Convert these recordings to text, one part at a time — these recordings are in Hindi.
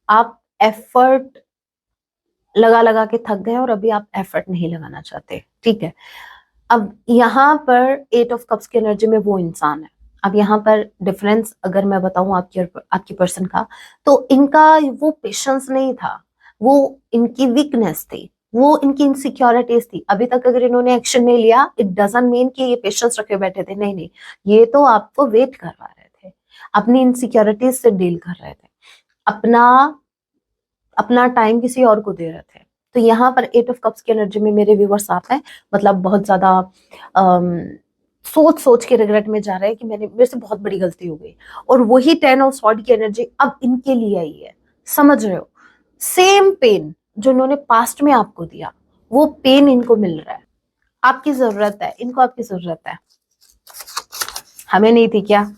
आप एफर्ट लगा लगा के थक गए और अभी आप एफर्ट नहीं लगाना चाहते, ठीक है। अब यहाँ पर 8 ऑफ कप्स की एनर्जी में वो इंसान है। अब यहाँ पर डिफरेंस अगर मैं बताऊं आपकी पर्सन का, तो इनका वो पेशेंस नहीं था, वो इनकी वीकनेस थी, वो इनकी इनसिक्योरिटीज थी। अभी तक अगर इन्होंने एक्शन नहीं लिया, इट डजंट मीन कि ये पेशेंस रखे बैठे थे, नहीं नहीं, ये तो आपको वेट करवा रहे थे, अपनी इनसिक्योरिटीज से डील कर रहे थे, अपना अपना टाइम किसी और को दे रहे थे। तो यहाँ पर 8 ऑफ कप्स की एनर्जी में मेरे व्यूवर्स आप हैं, मतलब बहुत ज्यादा सोच सोच के रिग्रेट में जा रहे हैं कि मेरे से बहुत बड़ी गलती हो गई। और वही 10 ऑफ स्वॉर्ड की एनर्जी अब इनके लिए आई है, समझ रहे हो। सेम पेन जो इन्होंने पास्ट में आपको दिया, वो पेन इनको मिल रहा है। आपकी जरूरत है इनको, आपकी जरूरत है, हमें नहीं थी क्या।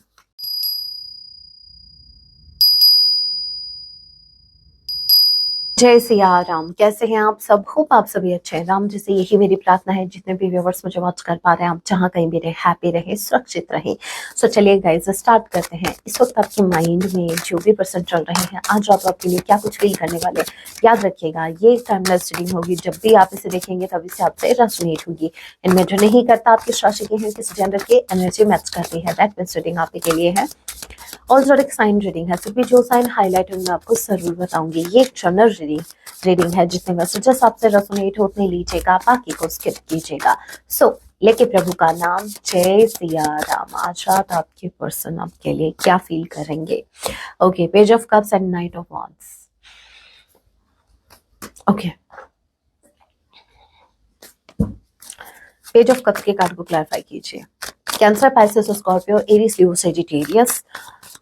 जय सिया राम, कैसे हैं आप सब? होप आप सभी अच्छे हैं। राम जी से यही मेरी प्रार्थना है, जितने भी व्यूवर्स मुझे वॉच कर पा रहे हैं, आप जहां कहीं भी रहे, हैप्पी रहे, सुरक्षित रहे। सो चलिए गाइस स्टार्ट करते हैं। इस वक्त आपके माइंड में जो भी पर्सन चल रहे हैं, आज आप आपके लिए क्या कुछ फील करने वाले, याद रखिएगा ये टाइमलेस रीडिंग होगी। जब भी आप इसे देखेंगे तभी से आपसे रेजोनेट होगी। इनमें जो नहीं करता आपके राशि के हैं, किसी जेंडर के एनर्जी मैच करती है, दैट मींस रीडिंग आपके लिए है। और जोडिक साइन रीडिंग है, फिर भी जो साइन हाईलाइट होंगे आपको जरूर बताऊंगी। ये एक जनरल रीडिंग है, जितने मैसेजेस आपसे रेजोनेट हो उतने लीजिएगा, बाकी को स्किप कीजिएगा। सो लेके प्रभु का नाम, जय सिया राम। आज रात आपके पर्सन आपके लिए क्या फील करेंगे? Okay, page of cups and night of wands. Okay, page of cups के कार्ड को क्लैरिफाई कीजिए। कैंसर, पाइसेस, स्कॉर्पियो, एरीज, लियो, सेजिटेरियस।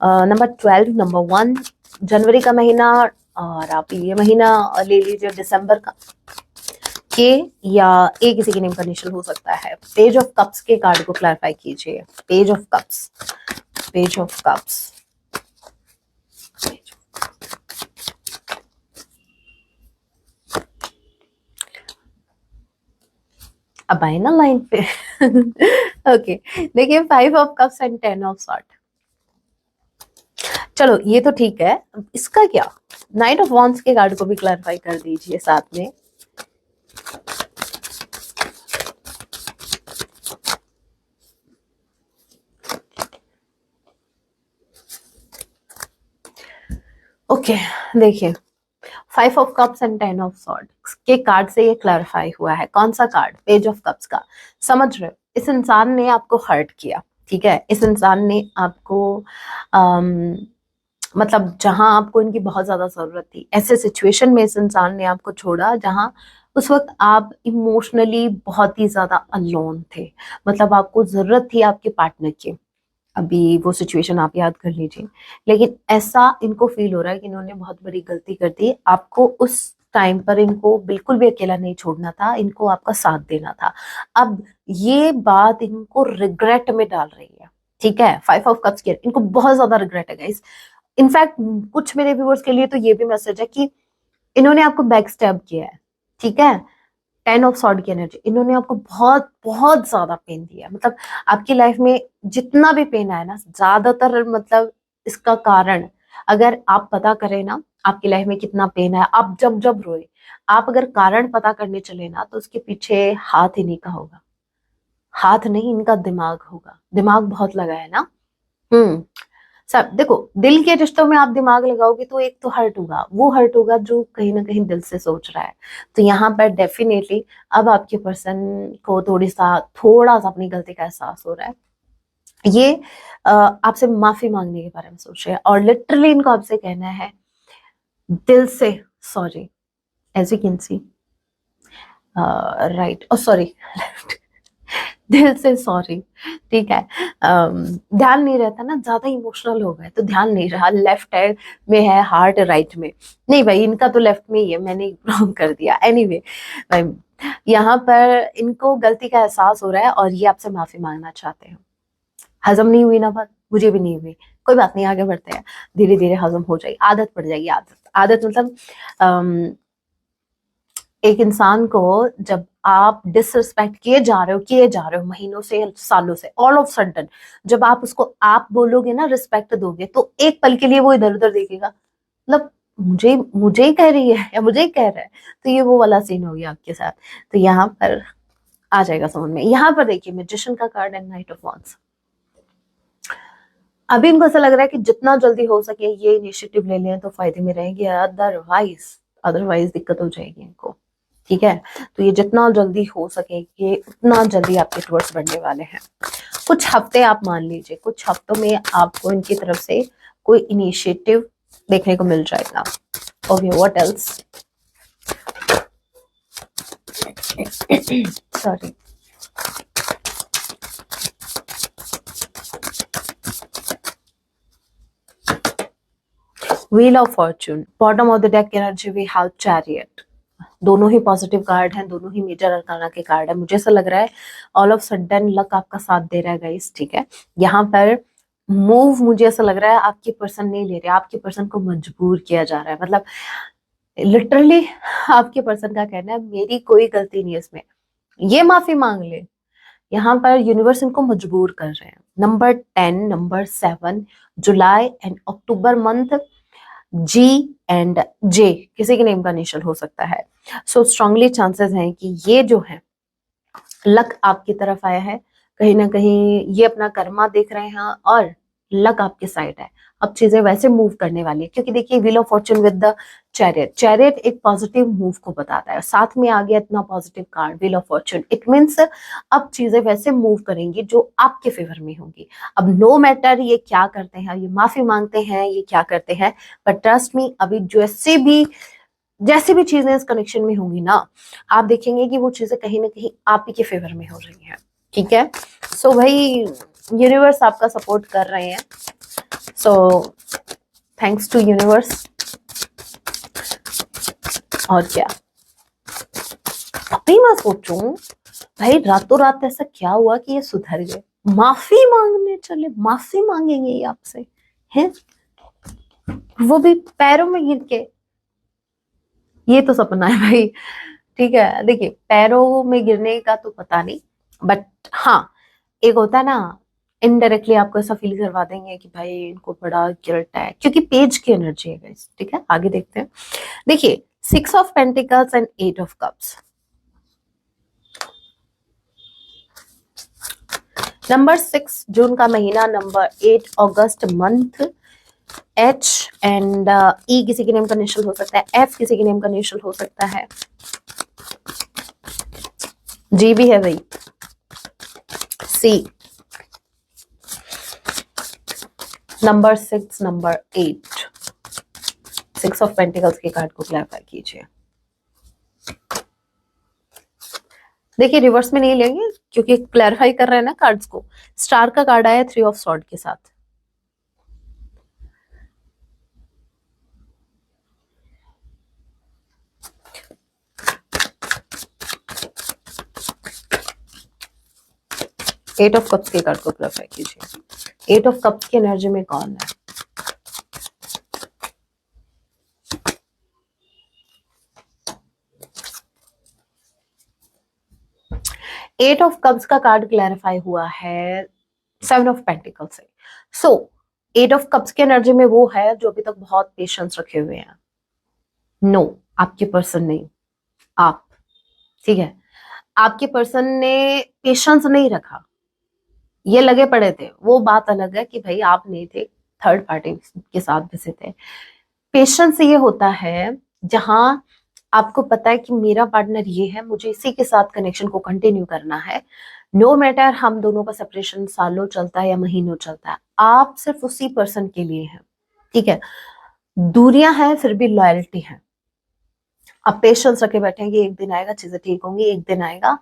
नंबर 12, नंबर 1 जनवरी का महीना, और आप ये महीना ले लीजिए दिसंबर का, के या ए किसी के नेम का इनिशियल हो सकता है। पेज ऑफ कप्स के कार्ड को क्लैरिफाई कीजिए। Page of cups, page of cups, अब आए ना लाइन पे। ओके, देखिए 5 of cups and 10 of sword. चलो ये तो ठीक है, इसका क्या? नाइट ऑफ वॉन्ड्स के कार्ड को भी क्लैरिफाई कर दीजिए साथ में। ओके, देखिए 5 of cups and 10 of sword के कार्ड से ये क्लैरिफाई हुआ है। कौन सा कार्ड? पेज ऑफ कप्स का। समझ रहे हो, इस इंसान ने आपको हर्ट किया, ठीक है। इस इंसान ने आपको मतलब जहां आपको इनकी बहुत ज्यादा जरूरत थी, ऐसे सिचुएशन में इस इंसान ने आपको छोड़ा जहां उस वक्त आप इमोशनली बहुत ही ज्यादा अलोन थे। मतलब आपको जरूरत थी आपके पार्टनर की। अभी वो सिचुएशन आप याद कर लीजिए। लेकिन ऐसा इनको फील हो रहा है कि इन्होंने बहुत बड़ी गलती कर दी। आपको उस टाइम पर इनको बिल्कुल भी अकेला नहीं छोड़ना था, इनको आपका साथ देना था। अब ये बात इनको रिग्रेट में डाल रही है, ठीक है। 5 ऑफ कप्स की इनको बहुत ज्यादा रिग्रेट है गाइस। इनफैक्ट कुछ मेरे व्यूअर्स के लिए तो ये भी मैसेज है कि इन्होंने आपको बैक स्टैब किया है, ठीक है। 10 ऑफ सॉर्ड की एनर्जी, इन्होंने आपको बहुत बहुत ज्यादा पेन दिया है। मतलब आपकी लाइफ में जितना भी पेन आया ना, ज्यादातर मतलब इसका कारण अगर आप पता करें ना, आपकी लाइफ में कितना पेन है, आप जब जब रोए, आप अगर कारण पता करने चले ना, तो उसके पीछे हाथ इन्हीं का होगा। हाथ नहीं, इनका दिमाग होगा। दिमाग बहुत लगा है ना। सब देखो, दिल के रिश्तों में आप दिमाग लगाओगे तो एक तो हर्ट होगा, वो हर्ट होगा जो कहीं ना कहीं दिल से सोच रहा है। तो यहाँ पर डेफिनेटली अब आपके पर्सन को थोड़ा सा अपनी गलती का एहसास हो रहा है। ये आपसे माफी मांगने के बारे में सोच रहे हैं, और लिटरली इनको आपसे कहना है दिल से sorry, as you can see, right, oh sorry, दिल से सॉरी, ठीक है। ध्यान नहीं रहता ना, ज्यादा इमोशनल हो गए तो ध्यान नहीं रहा, लेफ्ट है में है हार्ट, राइट में नहीं। भाई इनका तो लेफ्ट में ही है, मैंने रॉन्ग कर दिया। एनीवे भाई, यहाँ पर इनको गलती का एहसास हो रहा है और ये आपसे माफी मांगना चाहते हैं। हजम नहीं हुई ना बात, मुझे भी नहीं हुई, कोई बात नहीं, आगे बढ़ते हैं। धीरे धीरे हजम हो जाएगी, आदत पड़ जाएगी। आदत आदत मतलब एक इंसान को जब आप डिसरिस्पेक्ट किए जा रहे हो महीनों से, सालों से, ऑल ऑफ सडन जब आप उसको आप बोलोगे ना, रिस्पेक्ट दोगे, तो एक पल के लिए वो इधर उधर देखेगा। मतलब मुझे मुझे ही कह रही है या मुझे ही कह रहा है, तो ये वो वाला सीन हो गया आपके साथ। तो यहाँ पर आ जाएगा समझ में। यहाँ पर देखिए मैजिशियन का card and night of wands. अभी इनको ऐसा लग रहा है कि जितना जल्दी हो सके ये इनिशिएटिव ले लें तो फायदे में रहेंगे, अदरवाइज अदरवाइज दिक्कत हो जाएगी इनको। ठीक है, तो ये जितना जल्दी हो सके ये उतना जल्दी आपके टूवर्ड्स बढ़ने वाले हैं। कुछ हफ्ते आप मान लीजिए, कुछ हफ्तों में आपको इनकी तरफ से कोई इनिशिएटिव देखने को मिल जाएगा। Okay, what else? Sorry, wheel of fortune, bottom of the deck energy we have chariot. दोनों ही पॉजिटिव कार्ड हैं, दोनों ही मेजर अरकाना के कार्ड है। मुझे ऐसा लग रहा है ऑल ऑफ सडन लक आपका साथ दे रहा है गाइस। ठीक है, यहाँ पर मूव मुझे ऐसा लग रहा है आपके पर्सन नहीं ले रहे, आपके पर्सन को मजबूर किया जा रहा है। मतलब लिटरली आपके पर्सन का कहना है मेरी कोई गलती नहीं है इसमें, ये माफी मांग ले। यहाँ पर यूनिवर्स इनको मजबूर कर रहे हैं। Number 10, number 7, July and October month, G and J किसी के नेम का इनिशियल हो सकता है। सो स्ट्रांगली चांसेस हैं कि ये जो है लक आपकी तरफ आया है, कहीं ना कहीं ये अपना कर्मा देख रहे हैं और लक आपके साइड है। अब चीजें वैसे मूव करने वाली है, क्योंकि देखिए wheel of Fortune with the chariot, chariot एक पॉजिटिव मूव को बताता है, साथ में आ गया इतना positive card wheel of Fortune. It means अब चीजें वैसे मूव करेंगी जो आपके फेवर में होंगी। अब नो मैटर ये क्या करते हैं, ये माफी मांगते हैं, ये क्या करते हैं, बट ट्रस्ट मी अभी जैसे भी चीजें इस कनेक्शन में होंगी ना, आप देखेंगे कि वो चीजें कहीं ना कहीं आप ही के फेवर में हो रही हैं। ठीक है, सो भाई यूनिवर्स आपका सपोर्ट कर रहे हैं। So thanks to universe. और क्या, अभी मैं सोचूं भाई रातों रात ऐसा क्या हुआ कि ये सुधर गए, माफी मांगने चले, माफी मांगेंगे ये आपसे हैं, वो भी पैरों में गिर के। ये तो सपना है भाई। ठीक है, देखिए पैरों में गिरने का तो पता नहीं, बट हाँ एक होता है ना, इनडायरेक्टली आपको ऐसा फील करवा देंगे कि भाई इनको बड़ा गिल्ट है, क्योंकि पेज की एनर्जी है गाइस। ठीक है, आगे देखते हैं। देखिए 6 of pentacles and 8 of cups. Number 6 जून का महीना, number 8 August month, H and E किसी के नेम का इनिशियल हो सकता है, एफ किसी के नेम का इनिशियल हो सकता है, जी भी है भाई, सी, नंबर 6, नंबर 8, 6 ऑफ पेंटिकल्स के कार्ड को क्लैरिफाई कीजिए। देखिए रिवर्स में नहीं लेंगे क्योंकि क्लैरिफाई कर रहे हैं ना कार्ड्स को। स्टार का कार्ड आया 3 ऑफ सॉर्ड के साथ, एट ऑफ कप्स के कार्ड को क्लैरिफाई कीजिए। एट ऑफ कप्स की एनर्जी में कौन है? एट ऑफ कप्स का कार्ड क्लैरिफाई हुआ है 7 ऑफ पेंटिकल से। सो एट ऑफ कप्स की एनर्जी में वो है जो अभी तक बहुत पेशेंस रखे हुए हैं। नो, आपके पर्सन नहीं, आप। ठीक है, आपके पर्सन ने पेशेंस नहीं रखा, ये लगे पड़े थे, वो बात अलग है कि भाई आप नहीं थे, थर्ड पार्टी के साथ बसे थे। पेशेंस ये होता है जहां आपको पता है कि मेरा पार्टनर ये है, मुझे इसी के साथ कनेक्शन को कंटिन्यू करना है, नो मैटर हम दोनों का सेपरेशन सालों चलता है या महीनों चलता है, आप सिर्फ उसी पर्सन के लिए हैं। ठीक है, दूरियां हैं फिर भी लॉयल्टी है। आप पेशेंस रखे बैठेंगे, एक दिन आएगा चीजें ठीक होंगी, एक दिन आएगा।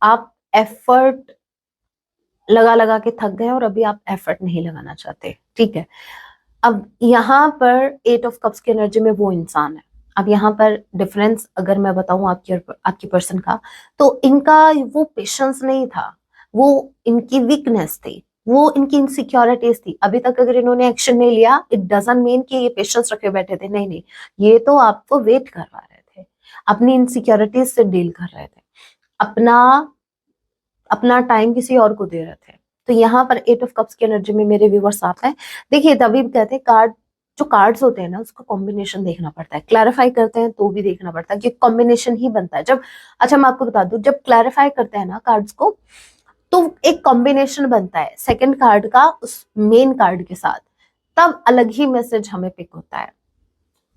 आप एफर्ट लगा लगा के थक गए और अभी आप एफर्ट नहीं लगाना चाहते। ठीक है, अब यहाँ पर एट ऑफ कप्स की एनर्जी में वो इंसान है। अब यहाँ पर डिफरेंस अगर मैं बताऊं आपकी पर्सन का, तो इनका वो पेशेंस नहीं था, वो इनकी वीकनेस थी, वो इनकी इनसिक्योरिटीज थी। अभी तक अगर इन्होंने एक्शन नहीं लिया इट डजंट मीन कि ये पेशेंस रखे बैठे थे, नहीं नहीं, ये तो आपको वेट करवा रहे थे, अपनी इनसिक्योरिटीज से डील कर रहे थे, अपना अपना टाइम किसी और को दे रहे थे। तो यहाँ पर एट ऑफ कप्स की एनर्जी में मेरे व्यूवर्स आप हैं। देखिए तभी कहते हैं कार्ड जो कार्ड्स होते हैं ना उसका कॉम्बिनेशन देखना पड़ता है, क्लैरिफाई करते हैं तो भी देखना पड़ता है कि कॉम्बिनेशन ही बनता है जब। अच्छा मैं आपको बता दूं, जब क्लैरिफाई करते हैं ना कार्ड्स को तो एक कॉम्बिनेशन बनता है सेकंड कार्ड का उस मेन कार्ड के साथ, तब अलग ही मैसेज हमें पिक होता है।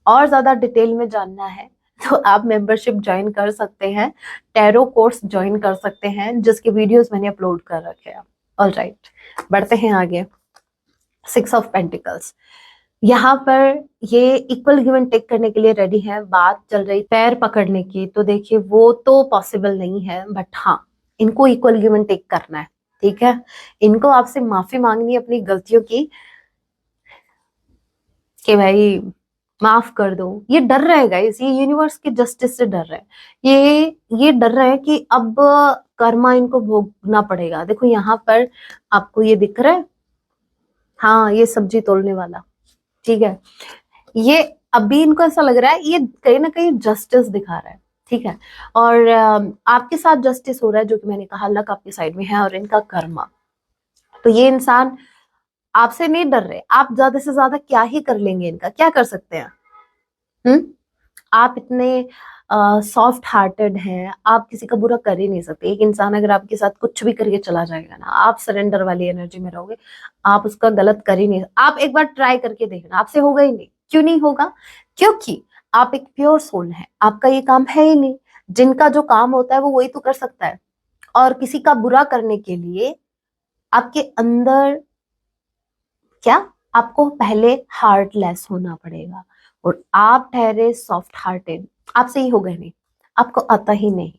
और ज्यादा डिटेल में जानना है तो आप मेंबरशिप ज्वाइन कर सकते हैं, टैरो कोर्स ज्वाइन कर सकते हैं जिसके वीडियोस मैंने अपलोड कर रखे हैं। ऑलराइट, बढ़ते हैं आगे। 6 ऑफ पेंटिकल्स, यहाँ पर ये इक्वल गिव एंड टेक करने के लिए रेडी है। बात चल रही पैर पकड़ने की, तो देखिए वो तो पॉसिबल नहीं है, बट हाँ इनको इक्वल गिव एंड टेक करना है, ठीक है। इनको आपसे माफी मांगनी है अपनी गलतियों की कि भाई माफ कर दो। ये डर रहे हैं गाइस, ये यूनिवर्स के जस्टिस से डर रहे हैं। ये डर रहे हैं कि अब कर्मा इनको भोगना पड़ेगा। देखो यहाँ पर आपको ये दिख रहा है, हाँ ये सब्जी तोलने वाला, ठीक है। ये अभी इनको ऐसा लग रहा है ये कहीं ना कहीं जस्टिस दिखा रहा है, ठीक है। और आपके साथ जस्टिस हो रहा है, जो कि मैंने कहा लक आपकी साइड में है और इनका कर्मा। तो ये इंसान आपसे नहीं डर रहे, आप ज्यादा से ज्यादा क्या ही कर लेंगे, इनका क्या कर सकते हैं। आप इतने सॉफ्ट हार्टेड हैं, आप किसी का बुरा कर ही नहीं सकते। एक इंसान अगर आपके साथ कुछ भी करके चला जाएगा ना, आप सरेंडर वाली एनर्जी में रहोगे, आप उसका गलत कर ही नहीं। आप एक बार ट्राई करके देखना, आपसे होगा ही नहीं। क्यों नहीं होगा? क्योंकि आप एक प्योर सोल है, आपका ये काम है ही नहीं। जिनका जो काम होता है वो वही तो कर सकता है। और किसी का बुरा करने के लिए आपके अंदर क्या, आपको पहले हार्टलेस होना पड़ेगा। और आप ठहरे सॉफ्ट हार्टेड, आपसे ही होगा नहीं, आपको आता ही नहीं,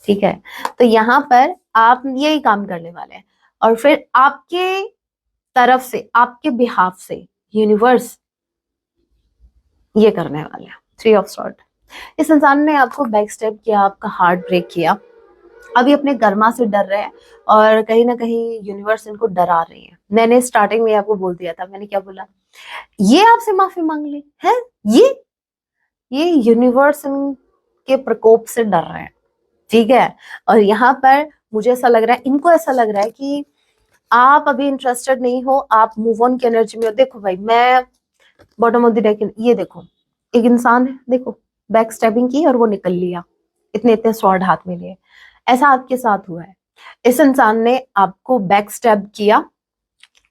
ठीक है। तो यहाँ पर आप यही काम करने वाले हैं और फिर आपके तरफ से, आपके बिहाफ से यूनिवर्स ये करने वाले हैं। 3 ऑफ सॉर्ड, इस इंसान ने आपको बैक स्टेप किया, आपका हार्ट ब्रेक किया। अभी अपने कर्मा से डर रहे हैं और कहीं ना कहीं यूनिवर्स इनको डरा रही है। मैंने स्टार्टिंग में आपको बोल दिया था, मैंने क्या बोला, ये आपसे माफी मांग ली है, ये यूनिवर्स के प्रकोप से डर रहे हैं, ठीक है। और यहाँ पर मुझे ऐसा लग रहा है, इनको ऐसा लग रहा है कि आप अभी इंटरेस्टेड नहीं हो, आप मूव ऑन की एनर्जी में हो। देखो भाई, मैं बॉटम ऑफ द डेक, ये देखो एक इंसान है, देखो बैक स्टेपिंग की और वो निकल लिया, इतने इतने स्वॉर्ड हाथ में लिए। ऐसा आपके साथ हुआ है, इस इंसान ने आपको बैक स्टेप किया,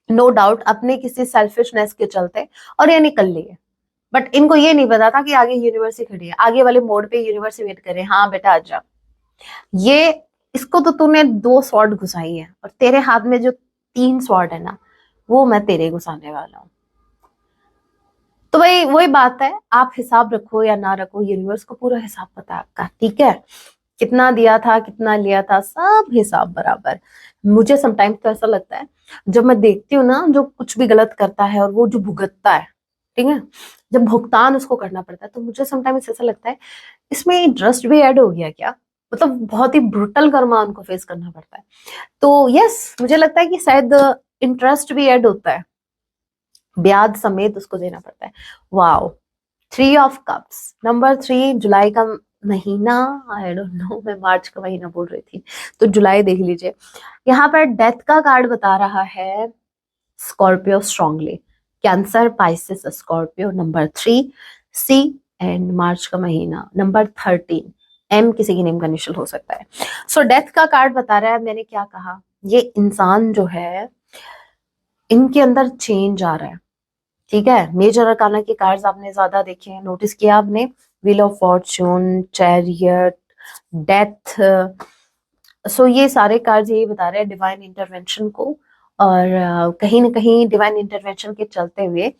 नो डाउट अपने किसी सेल्फिशनेस के चलते, और ये निकल लिए। बट इनको ये नहीं पता था कि आगे यूनिवर्स ही खड़ी है, आगे वाले मोड पे यूनिवर्स वेट करे, हाँ बेटा आजा। ये इसको तो तूने 2 स्वॉर्ड घुसाई है और तेरे हाथ में जो 3 स्वॉर्ड है ना, वो मैं तेरे घुसाने वाला हूँ। तो भाई वही बात है, आप हिसाब रखो या ना रखो, यूनिवर्स को पूरा हिसाब पता है आपका, ठीक है। कितना दिया था, कितना लिया था, सब हिसाब बराबर। मुझे समटाइम्स तो ऐसा लगता है, जब मैं देखती हूँ ना जो कुछ भी गलत करता है और वो जो भुगतता है, ठीक है, जब भुगतान उसको करना पड़ता है, तो मुझे समटाइम्स ऐसा लगता है इसमें इंटरेस्ट भी ऐड हो गया क्या। मतलब बहुत ही ब्रुटल कर्मा उनको फेस करना पड़ता है। तो यस, मुझे लगता है कि शायद इंटरेस्ट भी ऐड होता है, ब्याज समेत उसको देना पड़ता है। वाओ, 3 ऑफ कप्स, नंबर 3, जुलाई का महीना, आई डोंट नो, मैं मार्च का महीना बोल रही थी, तो जुलाई देख लीजिए। यहाँ पर डेथ का कार्ड बता रहा है Scorpio strongly, Cancer, Pisces, Scorpio, number 3, C, and मार्च का महीना, नंबर 13, एम किसी की नेम का इनिशियल हो सकता है। सो डेथ का कार्ड बता रहा है, मैंने क्या कहा, ये इंसान जो है इनके अंदर चेंज आ रहा है, ठीक है। मेजर अरकाना के कार्ड्स आपने ज्यादा देखे हैं, नोटिस किया आपने, wheel of fortune, chariot, death. So ये सारे कार्ड्स यही बता रहे हैं डिवाइन इंटरवेंशन को, और कहीं ना कहीं डिवाइन इंटरवेंशन के चलते हुए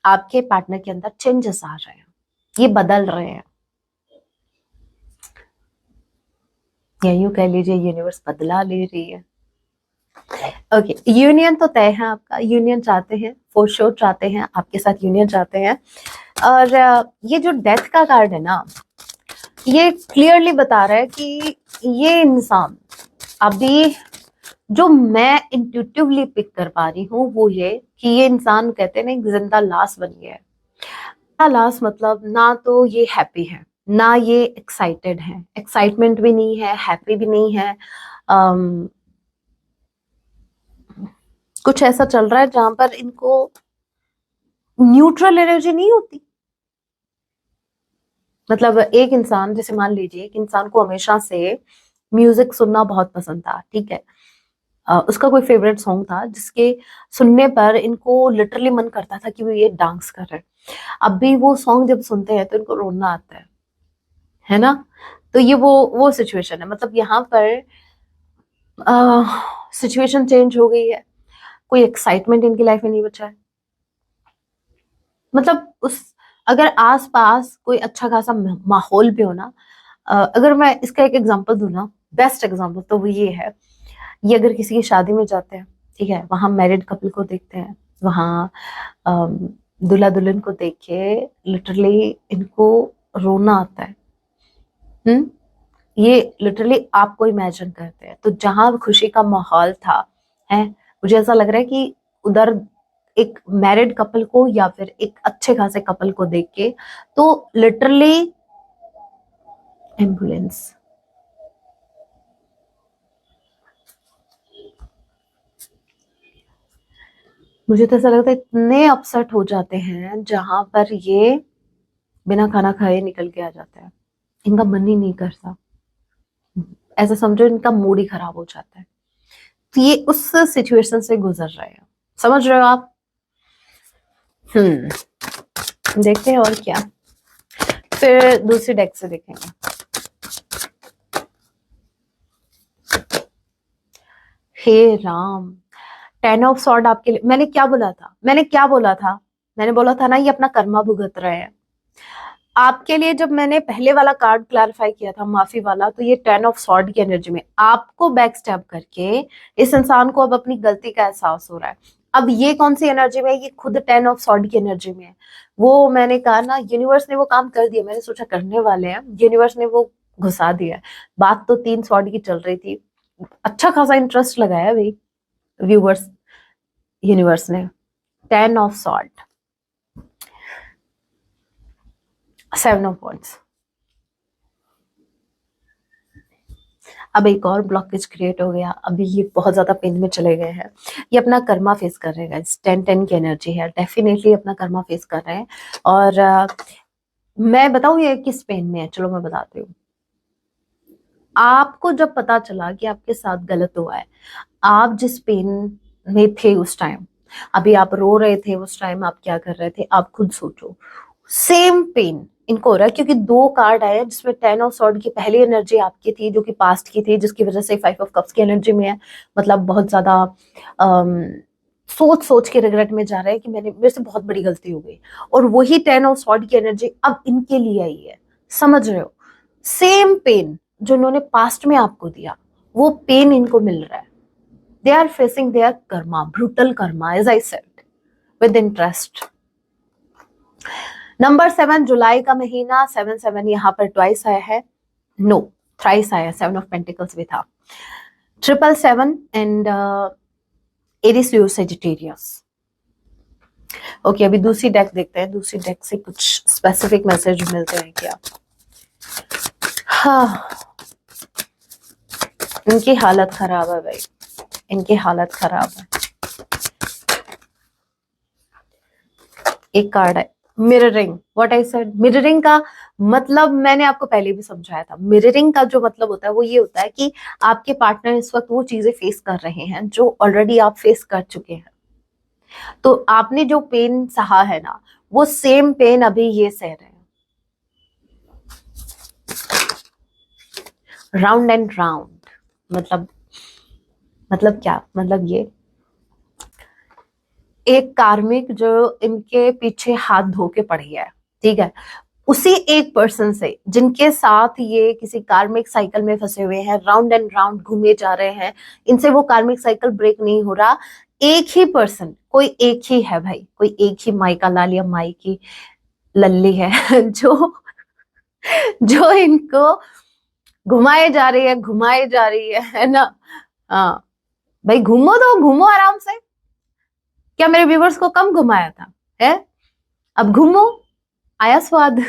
आपके पार्टनर के अंदर चेंजेस आ रहे हैं, ये बदल रहे हैं, या यूं कह लीजिए यूनिवर्स बदला ले रही है। ओके, यूनियन तो तय है आपका, यूनियन चाहते हैं, फॉर श्योर चाहते हैं, आपके साथ यूनियन चाहते हैं। और ये जो डेथ का कार्ड है ना, ये क्लियरली बता रहा है कि ये इंसान अभी, जो मैं इंट्यूटिवली पिक कर पा रही हूँ वो ये कि ये इंसान कहते हैं ना एक जिंदा लाश बन गया है। लाश मतलब ना तो ये हैप्पी है, ना ये एक्साइटेड है, एक्साइटमेंट भी नहीं है, हैप्पी भी नहीं है। कुछ ऐसा चल रहा है जहां पर इनको न्यूट्रल एनर्जी नहीं होती। मतलब एक इंसान, जैसे मान लीजिए एक इंसान को हमेशा से म्यूजिक सुनना बहुत पसंद था, ठीक है, उसका कोई फेवरेट सॉन्ग था जिसके सुनने पर इनको लिटरली मन करता था कि वो ये डांस कर रहे हैं। अब भी वो सॉन्ग जब सुनते हैं तो इनको रोना आता है ना। तो ये वो सिचुएशन है, मतलब यहाँ पर सिचुएशन चेंज हो गई है, कोई एक्साइटमेंट इनकी लाइफ में नहीं बचा है। मतलब उस अगर आसपास कोई अच्छा खासा माहौल भी हो ना, अगर मैं इसका एक एग्जांपल दूं ना, बेस्ट एग्जांपल तो वो ये है, ये अगर किसी की शादी में जाते हैं, ठीक है, वहां मैरिड कपल को देखते हैं, वहां दूल्हा दुल्हन को देख के लिटरली इनको रोना आता है। हम्म, ये लिटरली आपको इमेजिन करते हैं, तो जहां खुशी का माहौल था, है, मुझे ऐसा लग रहा है कि उधर एक मैरिड कपल को या फिर एक अच्छे खासे कपल को देख के तो लिटरली एम्बुलेंस, मुझे तो ऐसा लगता है इतने अपसेट हो जाते हैं जहां पर ये बिना खाना खाए निकल के आ जाते हैं, इनका मन ही नहीं करता, ऐसा समझो इनका मूड ही खराब हो जाता है। तो ये उस सिचुएशन से गुजर रहे हैं, समझ रहे हो आप। देखते हैं और क्या, फिर दूसरी डेक से देखेंगे। हे राम, 10 ऑफ सॉर्ड आपके लिए, मैंने बोला था ना ये अपना कर्मा भुगत रहे हैं। आपके लिए जब मैंने पहले वाला कार्ड क्लैरिफाई किया था, माफी वाला, तो ये 10 ऑफ सॉर्ड की एनर्जी में आपको बैक स्टैब करके इस इंसान को अब अपनी गलती का एहसास हो रहा है। अब ये कौन सी एनर्जी में है, ये खुद 10 ऑफ सॉर्ड की एनर्जी में है। वो मैंने कहा ना, यूनिवर्स ने वो काम कर दिया, मैंने सोचा करने वाले हैं, यूनिवर्स ने वो घुसा दिया। बात तो 3 सॉर्ड की चल रही थी, अच्छा खासा इंटरेस्ट लगाया भाई व्यूवर्स, यूनिवर्स ने। 10 ऑफ सॉर्ड, 7 ऑफ वॉन्ड्स। अब एक और ब्लॉकेज क्रिएट हो गया, अभी ये बहुत ज्यादा पेन में चले गए हैं, ये अपना कर्मा फेस कर रहे हैं। 10-10 की एनर्जी है, डेफिनेटली अपना कर्मा फेस कर रहे हैं। और मैं बताऊं ये किस पेन में है, चलो मैं बताती हूँ। आपको जब पता चला कि आपके साथ गलत हुआ है, आप जिस पेन में थे उस टाइम, अभी आप रो रहे थे उस टाइम, आप क्या कर रहे थे, आप खुद सोचो। सेम पेन इनको हो रहा है, क्योंकि 2 कार्ड आए हैं जिसमें 10 ऑफ सॉर्ड की पहली एनर्जी आपकी थी, जो कि पास्ट की थी, जिसकी वजह से 5 ऑफ कप्स की एनर्जी में है। मतलब बहुत ज्यादा सोच सोच के रिग्रेट में जा रहे हैं कि मेरे से बहुत बड़ी गलती हो गई। और वही 10 ऑफ सॉर्ड की एनर्जी अब इनके लिए आई है, समझ रहे हो। सेम पेन जो इन्होंने पास्ट में आपको दिया, वो पेन इनको मिल रहा है। They are facing their karma, brutal karma, as I said, with interest. Number 7, जुलाई का महीना, 7-7 यहाँ पर ट्वाइस आया है, नो थ्राइस आया, 7 ऑफ पेंटिकल्स भी था, 777 and Aries Leo Sagittarius. Okay, अभी दूसरी डेक देखते हैं, दूसरी डेक से कुछ स्पेसिफिक मैसेज मिलते हैं क्या। हाँ, इनकी हालत खराब है भाई, इनकी हालत खराब है। एक कार्ड है mirroring, what I said, mirroring का मतलब मैंने आपको पहले भी समझाया था। मिररिंग का जो मतलब होता है वो ये होता है कि आपके पार्टनर इस वक्त वो चीजें फेस कर रहे हैं जो ऑलरेडी आप फेस कर चुके हैं। तो आपने जो पेन सहा है ना, वो सेम पेन अभी ये सह रहे हैं, राउंड एंड राउंड। मतलब क्या, मतलब ये एक कार्मिक जो इनके पीछे हाथ धो के पड़ी है, ठीक है, उसी एक पर्सन से जिनके साथ ये किसी कार्मिक साइकिल में फंसे हुए हैं, राउंड एंड राउंड घूमे जा रहे हैं, इनसे वो कार्मिक साइकिल ब्रेक नहीं हो रहा। एक ही पर्सन, कोई एक ही है भाई, कोई एक ही माई का लाल या माई की लल्ली है जो इनको घुमाए जा रही है ना। हाँ भाई, घूमो तो घूमो आराम से, क्या मेरे व्यूवर्स को कम घुमाया था है, अब घूमो, आया स्वाद।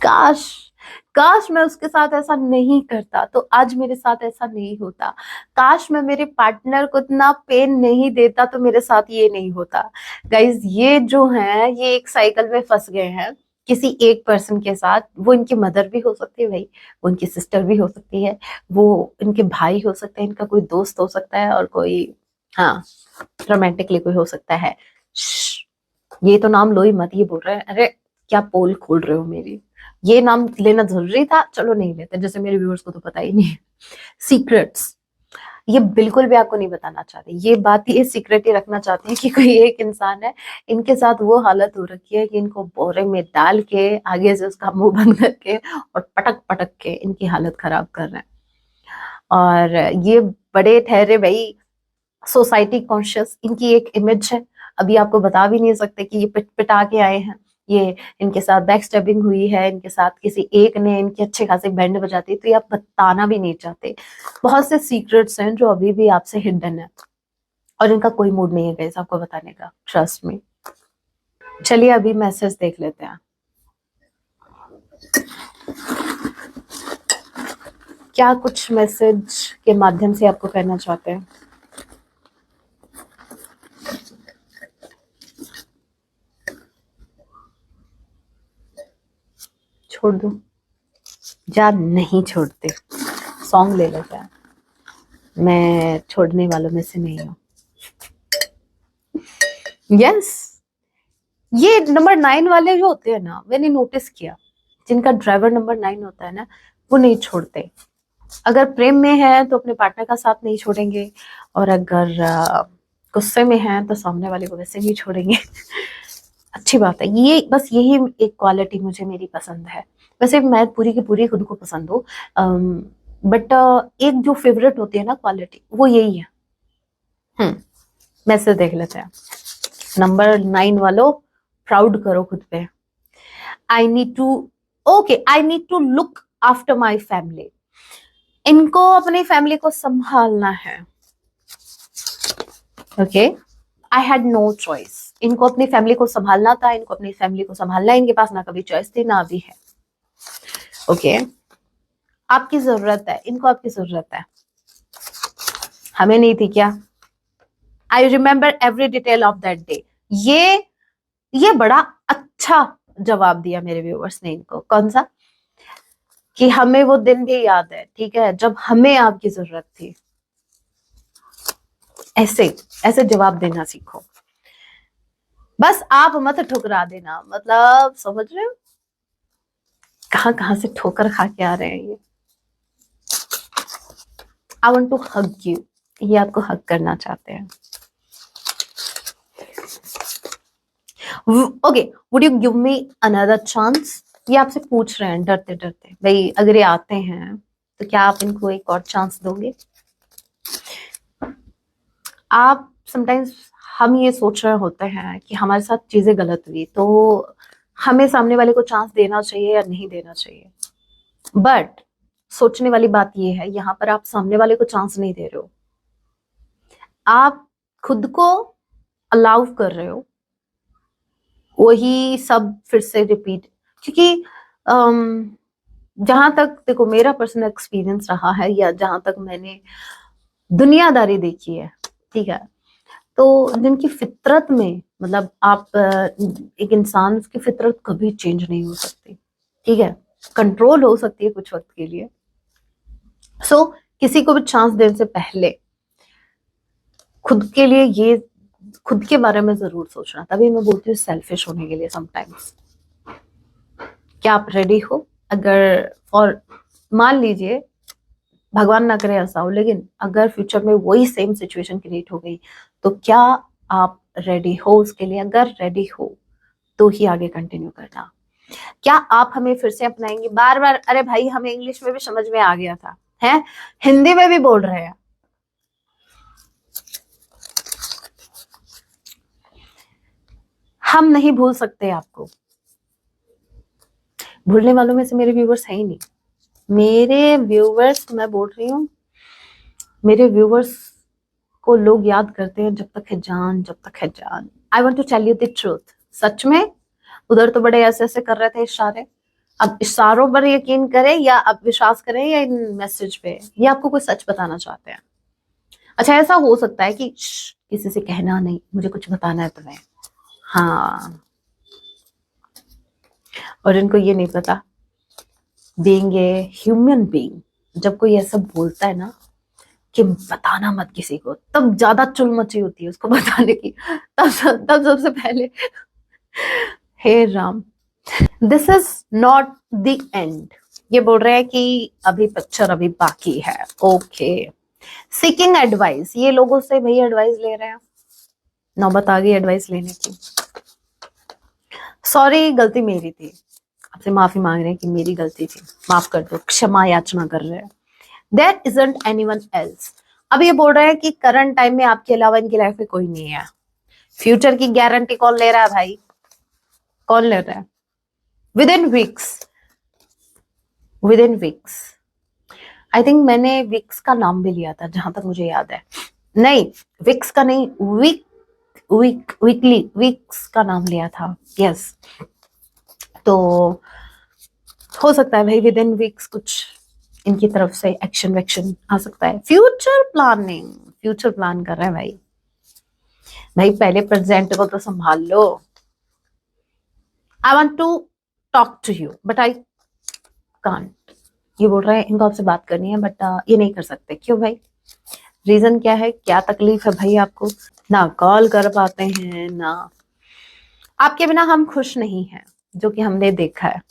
काश काश मैं उसके साथ ऐसा नहीं करता तो आज मेरे साथ ऐसा नहीं होता। काश मैं मेरे पार्टनर को इतना पेन नहीं देता तो मेरे साथ ये नहीं होता। गाइज ये जो है ये एक साइकिल में फंस गए हैं किसी एक पर्सन के साथ। वो इनकी मदर भी हो सकती है भाई, वो इनकी सिस्टर भी हो सकती है, वो इनके भाई हो सकते हैं, इनका कोई दोस्त हो सकता है, और कोई, हाँ, रोमांटिकली कोई हो सकता है। श्श, ये तो नाम लो ही मत, ये बोल रहे हैं अरे क्या पोल खोल रहे हो मेरी, ये नाम लेना जरूरी था, चलो नहीं लेते, जैसे मेरे व्यूअर्स को तो पता ही नहीं है। सीक्रेट्स, ये बिल्कुल भी आपको नहीं बताना चाहते, ये बात ये सीक्रेट ही रखना चाहते हैं कि कोई एक इंसान है, इनके साथ वो हालत हो रखी है कि इनको बोरे में डाल के आगे से उसका मुंह बंद करके और पटक पटक के इनकी हालत खराब कर रहे हैं। और ये बड़े ठहरे भाई सोसाइटी कॉन्शियस, इनकी एक इमेज है। अभी आपको बता भी नहीं सकते कि ये पिट पिटा के आए हैं, ये इनके साथ बैक स्टैबिंग हुई है, इनके साथ किसी एक ने इनके अच्छे खासे बैंड बजाते, तो ये आप बताना भी नहीं चाहते। बहुत से सीक्रेट्स हैं जो अभी भी आपसे हिडन है और इनका कोई मूड नहीं है गाइस आपको बताने का, ट्रस्ट में। चलिए अभी मैसेज देख लेते हैं क्या कुछ मैसेज के माध्यम से आपको कहना चाहते हैं। छोड़ दो, जा नहीं छोड़ते, सॉन्ग ले लेते हैं, मैं छोड़ने वालों में से नहीं हूँ। यस, ये नंबर 9 वाले जो होते हैं ना, मैंने नोटिस किया, जिनका ड्राइवर नंबर 9 होता है ना, वो नहीं छोड़ते। अगर प्रेम में है तो अपने पार्टनर का साथ नहीं छोड़ेंगे, और अगर गुस्से में है तो सामने वाले को वैसे नहीं छोड़ेंगे। अच्छी बात है ये, बस यही एक क्वालिटी मुझे मेरी पसंद है। वैसे मैं पूरी की पूरी खुद को पसंद हूँ, बट एक जो फेवरेट होती है ना क्वालिटी, वो यही है। मैसेज देख लेते हैं। नंबर 9 वालों, प्राउड करो खुद पे। I need to, okay, I need to look after my family. इनको अपनी फैमिली को संभालना है। Okay, I had no choice, इनको अपनी फैमिली को संभालना था, इनको अपनी फैमिली को संभालना है, इनके पास ना कभी चॉइस थी ना अभी है। ओके, आपकी जरूरत है, इनको आपकी जरूरत है, हमें नहीं थी क्या? I remember every detail of that day. ये बड़ा अच्छा जवाब दिया मेरे व्यूअर्स ने इनको। कौन सा? कि हमें वो दिन भी याद है, ठीक है, जब हमें आपकी जरूरत थी। ऐसे ऐसे जवाब देना सीखो, बस आप मत ठुकरा देना, मतलब समझ रहे हो कहां कहां से ठोकर खा के आ रहे हैं ये। I want to hug you, ये आपको हग करना चाहते हैं। Okay, would you give me another chance? ये आपसे पूछ रहे हैं डरते डरते, भाई अगर ये आते हैं तो क्या आप इनको एक और चांस दोगे? आप समटाइम्स, हम ये सोच रहे होते हैं कि हमारे साथ चीजें गलत हुई तो हमें सामने वाले को चांस देना चाहिए या नहीं देना चाहिए, बट सोचने वाली बात ये है, यहाँ पर आप सामने वाले को चांस नहीं दे रहे हो, आप खुद को अलाउ कर रहे हो वही सब फिर से रिपीट। क्योंकि जहां तक देखो मेरा पर्सनल एक्सपीरियंस रहा है, या जहां तक मैंने दुनियादारी देखी है, ठीक है, तो जिनकी फितरत में, मतलब आप एक इंसान, उसकी फितरत कभी चेंज नहीं हो सकती, ठीक है, कंट्रोल हो सकती है कुछ वक्त के लिए। सो किसी को भी चांस देने से पहले खुद के लिए, ये खुद के बारे में जरूर सोचना, तभी मैं बोलती हूँ सेल्फिश होने के लिए समटाइम्स। क्या आप रेडी हो? अगर, और मान लीजिए भगवान ना करे ऐसा हो, लेकिन अगर फ्यूचर में वही सेम सिचुएशन क्रिएट हो गई तो क्या आप रेडी हो उसके लिए? अगर रेडी हो तो ही आगे कंटिन्यू करना। क्या आप हमें फिर से अपनाएंगे? बार बार, अरे भाई हमें इंग्लिश में भी समझ में आ गया था, है, हिंदी में भी बोल रहे हैं। हम नहीं भूल सकते आपको, भूलने वालों में से मेरे व्यूवर्स है ही नहीं। मेरे व्यूवर्स, मैं बोल रही हूँ, मेरे व्यूवर्स को लोग याद करते हैं जब तक है जान, जब तक है जान। I want to tell you the truth, सच में उधर तो बड़े ऐसे ऐसे कर रहे थे इशारे, अब इशारों पर यकीन करें या अब विश्वास करें या इन मैसेज पे, ये आपको कोई सच बताना चाहते हैं। अच्छा, ऐसा हो सकता है कि किसी से कहना नहीं, मुझे कुछ बताना है तुम्हें। हाँ, और इनको ये नहीं पता, बीइंग ए ह्यूमन बीइंग, जब कोई ऐसा बोलता है ना कि बताना मत किसी को, तब ज्यादा चुल मची होती है उसको बताने की। तब सबसे पहले, हे Ram, this is not the end. ये बोल रहे हैं कि अभी पिक्चर अभी बाकी है। ओके, सीकिंग एडवाइस, ये लोगों से भाई एडवाइस ले रहे हैं, नौबत आ गई एडवाइस लेने की। सॉरी, गलती मेरी थी, आपसे माफी मांग रहे हैं कि मेरी गलती थी, माफ कर दो, क्षमा याचना कर रहे हैं। There isn't anyone else। अब ये बोल रहे हैं कि करंट टाइम में आपके अलावा इनकी लाइफ में कोई नहीं है। फ्यूचर की गारंटी कौन ले रहा है भाई? कौन ले रहा है? With in weeks, with in weeks. I think मैंने विक्स का नाम भी लिया था, जहां तक मुझे याद है। नहीं, विक्स का नहीं, वीकली वीक्स का नाम लिया था। यस, तो हो सकता है भाई विद इन वीक्स कुछ इनकी तरफ से एक्शन वैक्शन आ सकता है। फ्यूचर प्लानिंग, फ्यूचर प्लान कर रहे हैं भाई। भाई पहले प्रेजेंट को तो संभाल लो। I want to talk to you but I can't. ये बोल रहे हैं इनको आपसे बात करनी है बट ये नहीं कर सकते। क्यों भाई? रीजन क्या है? क्या तकलीफ है भाई आपको? ना कॉल कर पाते हैं ना, आपके बिना हम खुश नहीं हैं, जो कि हमने देखा है।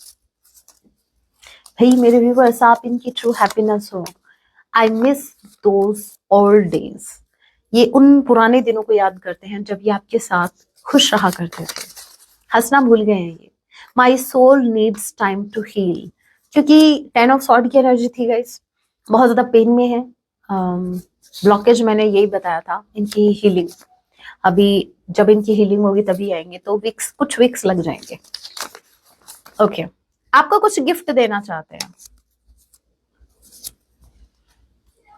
भाई मेरे व्यूअर्स, आप इनकी ट्रू हैप्पीनेस हो। I miss those old days. ये उन पुराने दिनों को याद करते हैं जब ये आपके साथ खुश रहा करते थे। हंसना भूल गए हैं ये। My soul needs time to heal, क्योंकि 10 ऑफ सॉर्ड की एनर्जी थी गाइस, बहुत ज्यादा पेन में है। ब्लॉकेज मैंने यही बताया था, इनकी हीलिंग अभी, जब इनकी हीलिंग होगी तभी आएंगे, तो वीक्स, कुछ वीक्स लग जाएंगे। ओके, आपको कुछ गिफ्ट देना चाहते हैं।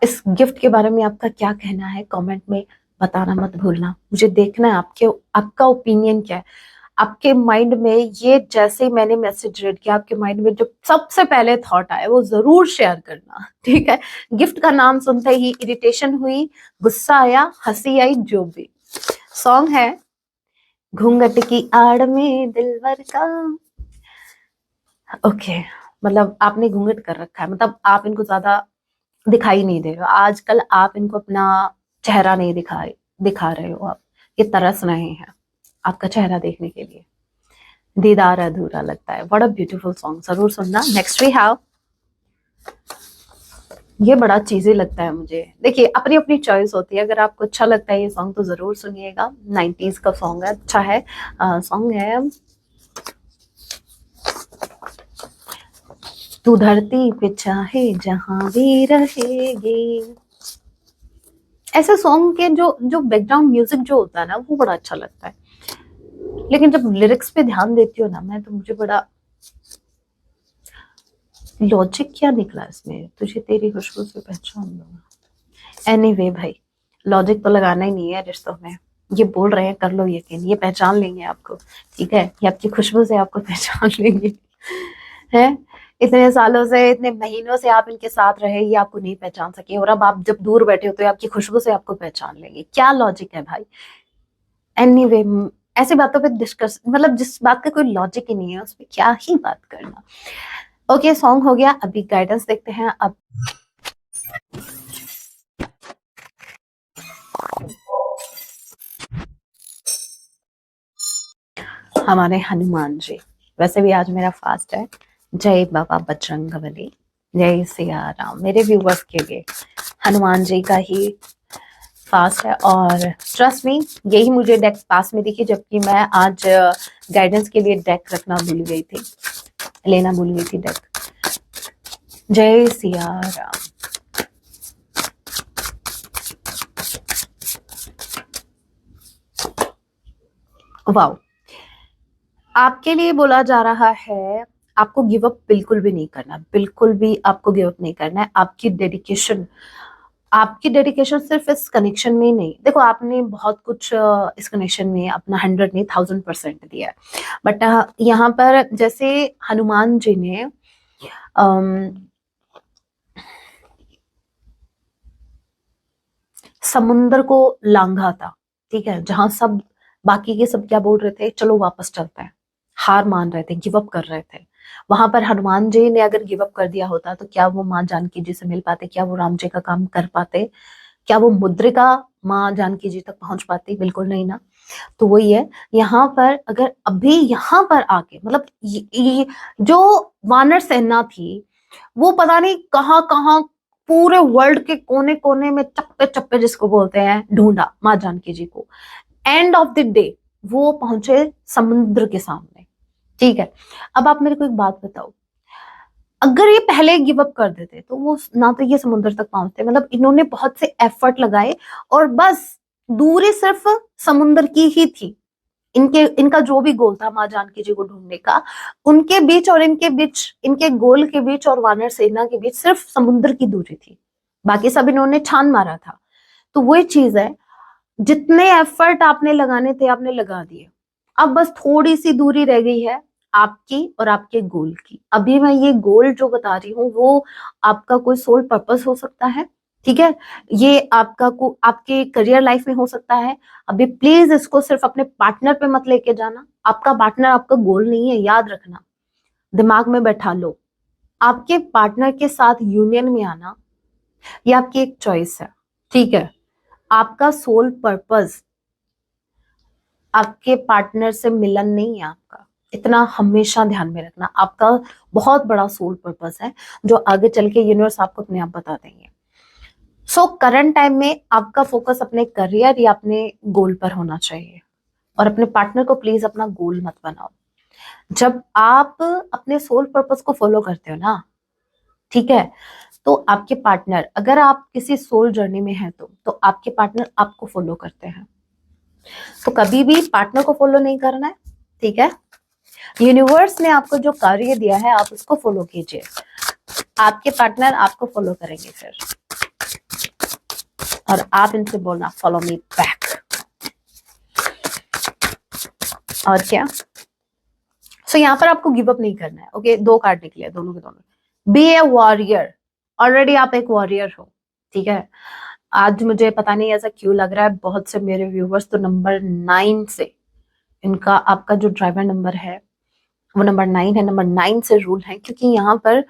इस गिफ्ट के बारे में आपका क्या कहना है कमेंट में बताना मत भूलना। मुझे देखना है आपका ओपिनियन क्या है। आपके माइंड में ये, जैसे मैंने मैसेज रीड किया, आपके माइंड में जो सबसे पहले थॉट आया वो जरूर शेयर करना, ठीक है? गिफ्ट का नाम सुनते ही इरिटेशन हुई, गुस्सा आया, हंसी आई, जो भी। सॉन्ग है घूंघट की आड़ में दिलवर का। ओके, मतलब आपने घूंघट कर रखा है, मतलब आप इनको ज्यादा दिखाई नहीं दे रहे हो आजकल, आप इनको अपना चेहरा नहीं दिखा रहे हो। आप ये तरस रहे हैं आपका चेहरा देखने के लिए। दीदार अधूरा लगता है। व्हाट अ ब्यूटीफुल सॉन्ग, जरूर सुनना। नेक्स्ट वी हैव, ये बड़ा चीजी लगता है मुझे। देखिए, अपनी अपनी चॉइस होती है, अगर आपको अच्छा लगता है ये सॉन्ग तो जरूर सुनिएगा। 90s का सॉन्ग है, अच्छा है। सॉन्ग है तू धरती पे चाहे जहां भी रहेगी। ऐसे सॉन्ग के जो जो बैकग्राउंड म्यूजिक जो होता है ना, वो बड़ा अच्छा लगता है। लेकिन जब लिरिक्स पे ध्यान देती हूँ ना मैं, तो मुझे बड़ा लॉजिक क्या निकला इसमें, तुझे तेरी खुशबू से पहचान लूंगा। एनीवे भाई, लॉजिक तो लगाना ही नहीं है रिश्तों में। ये बोल रहे हैं कर लो यकीन, ये पहचान लेंगे आपको, ठीक है? ये आपकी खुशबू से आपको पहचान लेंगे। हैं? इतने सालों से, इतने महीनों से आप इनके साथ रहे, ये आपको नहीं पहचान सके, और अब आप जब दूर बैठे हो तो ये आपकी खुशबू से आपको पहचान लेंगे। क्या लॉजिक है भाई? एनीवे, ऐसी बातों पे डिस्कस, मतलब जिस बात का कोई लॉजिक ही नहीं है उस पर क्या ही बात करना। ओके, सॉन्ग हो गया, अभी गाइडेंस देखते हैं। अब हमारे हनुमान जी, वैसे भी आज मेरा फास्ट है। जय बाबा बजरंगबली, जय सिया राम। मेरे व्यूवर्स के लिए हनुमान जी का ही फास्ट है, और ट्रस्ट मी, यही मुझे डेक पास में दिखी, जबकि मैं आज गाइडेंस के लिए डेक रखना भूल गई थी, लेना भूल गई थी डेक। जय सिया राम। वाओ, आपके लिए बोला जा रहा है आपको गिव अप बिल्कुल भी नहीं करना, बिल्कुल भी आपको गिव अप नहीं करना है। आपकी डेडिकेशन, आपकी डेडिकेशन सिर्फ इस कनेक्शन में ही नहीं, देखो आपने बहुत कुछ इस कनेक्शन में अपना 100 नहीं 1000% दिया है, बट यहाँ पर जैसे हनुमान जी ने समुंदर को लांघा था, ठीक है, जहां सब बाकी के सब क्या बोल रहे थे, चलो वापस चलते हैं, हार मान रहे थे, गिव अप कर रहे थे। वहां पर हनुमान जी ने अगर गिव अप कर दिया होता तो क्या वो माँ जानकी जी से मिल पाते, क्या वो राम जी का काम कर पाते, क्या वो मुद्रिका माँ जानकी जी तक पहुंच पाती, बिल्कुल नहीं ना। तो वही है, यहाँ पर अगर अभी यहाँ पर आके मतलब जो वानर सेना थी वो पता नहीं कहाँ कहाँ पूरे वर्ल्ड के कोने कोने में चप्पे चप्पे जिसको बोलते हैं ढूंढा माँ जानकी जी को। एंड ऑफ द डे वो पहुंचे समुद्र के सामने, ठीक है। अब आप मेरे को एक बात बताओ, अगर ये पहले गिव अप कर देते तो वो ना तो ये समुद्र तक पहुंचते, मतलब इन्होंने बहुत से एफर्ट लगाए और बस दूरी सिर्फ समुद्र की ही थी। इनका जो भी गोल था माँ जानकी जी को ढूंढने का, उनके बीच और इनके बीच, इनके गोल के बीच और वानर सेना के बीच सिर्फ समुद्र की दूरी थी, बाकी सब इन्होंने छान मारा था। तो वही चीज है, जितने एफर्ट आपने लगाने थे आपने लगा दिए, अब बस थोड़ी सी दूरी रह गई है आपकी और आपके गोल की। अभी मैं ये गोल जो बता रही हूँ वो आपका कोई सोल पर्पस हो सकता है, ठीक है, ये आपका को आपके करियर लाइफ में हो सकता है। अभी प्लीज इसको सिर्फ अपने पार्टनर पे मत लेके जाना, आपका पार्टनर आपका गोल नहीं है, याद रखना, दिमाग में बैठा लो। आपके पार्टनर के साथ यूनियन में आना ये आपकी एक चॉइस है, ठीक है। आपका सोल पर्पस आपके पार्टनर से मिलन नहीं है आपका, इतना हमेशा ध्यान में रखना। आपका बहुत बड़ा सोल पर्पस है जो आगे चल के यूनिवर्स आपको अपने आप बता देंगे। सो करंट टाइम में आपका फोकस अपने करियर या अपने गोल पर होना चाहिए, और अपने पार्टनर को प्लीज अपना गोल मत बनाओ। जब आप अपने सोल पर्पस को फॉलो करते हो ना, ठीक है, तो आपके पार्टनर, अगर आप किसी सोल जर्नी में हैं तो आपके पार्टनर आपको फॉलो करते हैं। तो कभी भी पार्टनर को फॉलो नहीं करना है, ठीक है। यूनिवर्स ने आपको जो कार्य दिया है आप उसको फॉलो कीजिए, आपके पार्टनर आपको फॉलो करेंगे फिर, और आप इनसे बोलना फॉलो मी बैक। और क्या, सो यहाँ पर आपको गिव अप नहीं करना है, ओके। दो कार्ड निकले दोनों के दोनों, बी ए वॉरियर, ऑलरेडी आप एक वॉरियर हो, ठीक है। आज मुझे पता नहीं ऐसा क्यों लग रहा है, बहुत से मेरे व्यूवर्स तो नंबर 9 से, इनका आपका जो ड्राइवर नंबर है वो नंबर 9 है, नंबर 9 से रूल है, क्योंकि यहाँ पर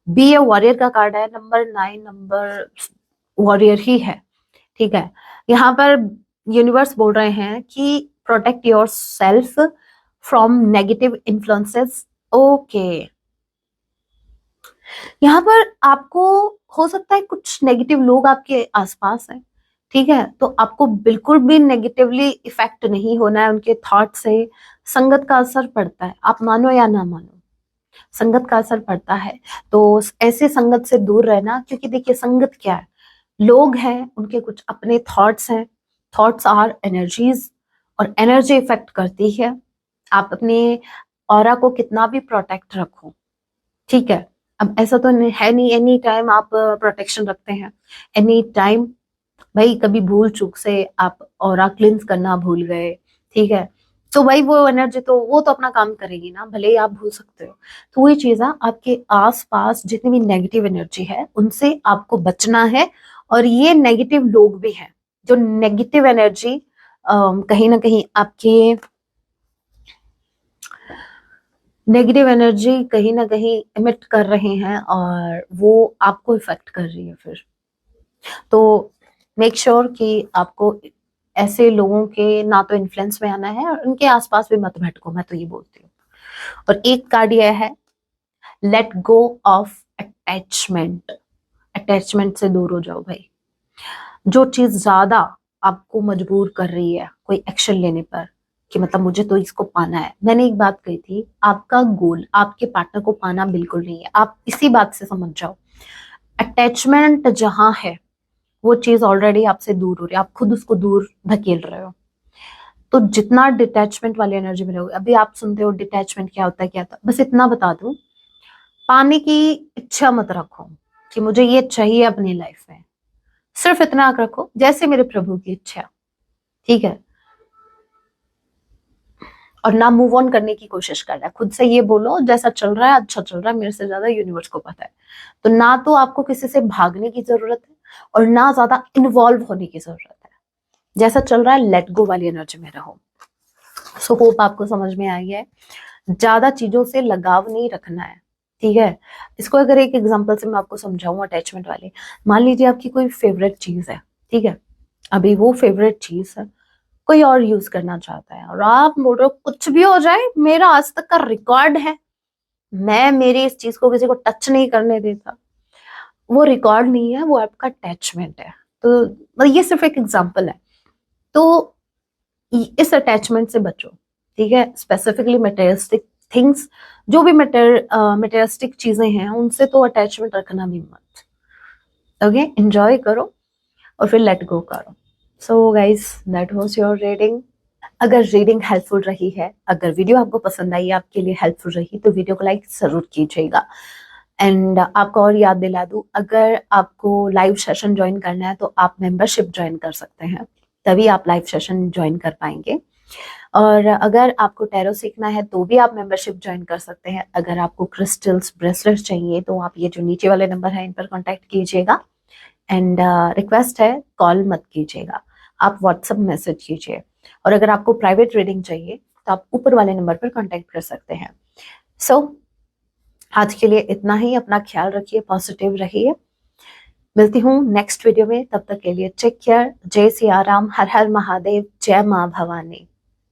बी ए वॉरियर का कार्ड है, नंबर 9 नंबर वॉरियर ही है, ठीक है। यहाँ पर यूनिवर्स बोल रहे हैं कि protect your self from negative influences, okay. यहाँ पर आपको हो सकता है कुछ नेगेटिव लोग आपके आसपास हैं, ठीक है, तो आपको बिल्कुल भी नेगेटिवली इफेक्ट नहीं होना है उनके थॉट से। संगत का असर पड़ता है, आप मानो या ना मानो, संगत का असर पड़ता है। तो ऐसे संगत से दूर रहना, क्योंकि देखिए संगत क्या है, लोग हैं, उनके कुछ अपने थॉट्स हैं, थॉट्स आर एनर्जीज, और एनर्जी इफेक्ट करती है। आप अपने ऑरा को कितना भी प्रोटेक्ट रखो, ठीक है। अब ऐसा तो है नहीं एनी टाइम आप प्रोटेक्शन रखते हैं, एनी टाइम भाई कभी भूल चूक से आप ऑरा क्लिंस करना भूल गए, ठीक है, तो भाई वो एनर्जी तो वो तो अपना काम करेगी ना, भले ही आप भूल सकते हो। तो वही चीज है, आपके आसपास जितनी भी नेगेटिव एनर्जी है उनसे आपको बचना है। और ये नेगेटिव लोग भी हैं जो नेगेटिव एनर्जी कहीं ना कहीं आपके नेगेटिव एनर्जी कहीं ना कहीं इमिट कर रहे हैं और वो आपको इफेक्ट कर रही है फिर। तो मेक श्योर कि आपको ऐसे लोगों के ना तो इन्फ्लुएंस में आना है और उनके आसपास भी मत भटको, मैं तो ये बोलती हूँ। और एक कार्ड यह है, let go of attachment, attachment से दूर हो जाओ भाई। जो चीज ज्यादा आपको मजबूर कर रही है कोई एक्शन लेने पर, कि मतलब मुझे तो इसको पाना है, मैंने एक बात कही थी, आपका गोल आपके पार्टनर को पाना बिल्कुल नहीं है, आप इसी बात से समझ जाओ। अटैचमेंट जहां है वो चीज ऑलरेडी आपसे दूर हो रही है, आप खुद उसको दूर धकेल रहे हो। तो जितना डिटैचमेंट वाली एनर्जी में रहोगे, अभी आप सुनते हो डिटैचमेंट क्या होता है, क्या होता है, बस इतना बता दूं, पाने की इच्छा मत रखो कि मुझे ये चाहिए अपनी लाइफ में, सिर्फ इतना रखो, जैसे मेरे प्रभु की इच्छा, ठीक है। और ना मूव ऑन करने की कोशिश कर रहा है, खुद से ये बोलो जैसा चल रहा है अच्छा चल रहा है, मेरे से ज्यादा यूनिवर्स को पता है। तो ना तो आपको किसी से भागने की जरूरत है और ना ज्यादा इन्वॉल्व होने की जरूरत है, जैसा चल रहा है लेट गो वाली एनर्जी में रहो। सो होप आपको समझ में आ गया है, ज्यादा चीजों से लगाव नहीं रखना है, ठीक है। इसको अगर एक एग्जांपल से मैं आपको समझाऊं अटैचमेंट वाले, मान लीजिए आपकी कोई फेवरेट चीज है, ठीक है, अभी वो फेवरेट चीज है कोई और यूज करना चाहता है और आप बोल रहे हो कुछ भी हो जाए, मेरा आज तक का रिकॉर्ड है, मैं मेरी इस चीज को किसी को टच नहीं करने देता। वो रिकॉर्ड नहीं है, वो आपका अटैचमेंट है। तो मतलब ये सिर्फ एक एग्जांपल है। तो इस अटैचमेंट से बचो, ठीक है। स्पेसिफिकली मटेरियलिस्टिक थिंग्स, जो भी मटेरियलिस्टिक चीजें हैं उनसे तो अटैचमेंट रखना भी मत। ओके, एंजॉय करो और फिर लेट गो करो। So guys, that was your reading. अगर रीडिंग हेल्पफुल रही है, अगर वीडियो आपको पसंद आई, आपके लिए हेल्पफुल रही, तो वीडियो को लाइक जरूर कीजिएगा। एंड आपको और याद दिला दूं, अगर आपको लाइव सेशन ज्वाइन करना है तो आप मेंबरशिप ज्वाइन कर सकते हैं, तभी आप लाइव सेशन ज्वाइन कर पाएंगे। और अगर आपको टैरो सीखना है तो भी आप मेंबरशिप ज्वाइन कर सकते हैं। अगर आपको क्रिस्टल्स ब्रेसलेट्स चाहिए तो आप ये जो नीचे वाले नंबर है इन पर कांटेक्ट कीजिएगा। एंड रिक्वेस्ट है, कॉल मत कीजिएगा, आप व्हाट्सएप मैसेज कीजिए। और अगर आपको प्राइवेट रीडिंग चाहिए तो आप ऊपर वाले नंबर पर कांटेक्ट कर सकते हैं। सो आज के लिए इतना ही, अपना ख्याल रखिए, पॉजिटिव रहिए। मिलती हूँ नेक्स्ट वीडियो में, तब तक के लिए टेक केयर। जय सिया राम, हर हर महादेव, जय माँ भवानी।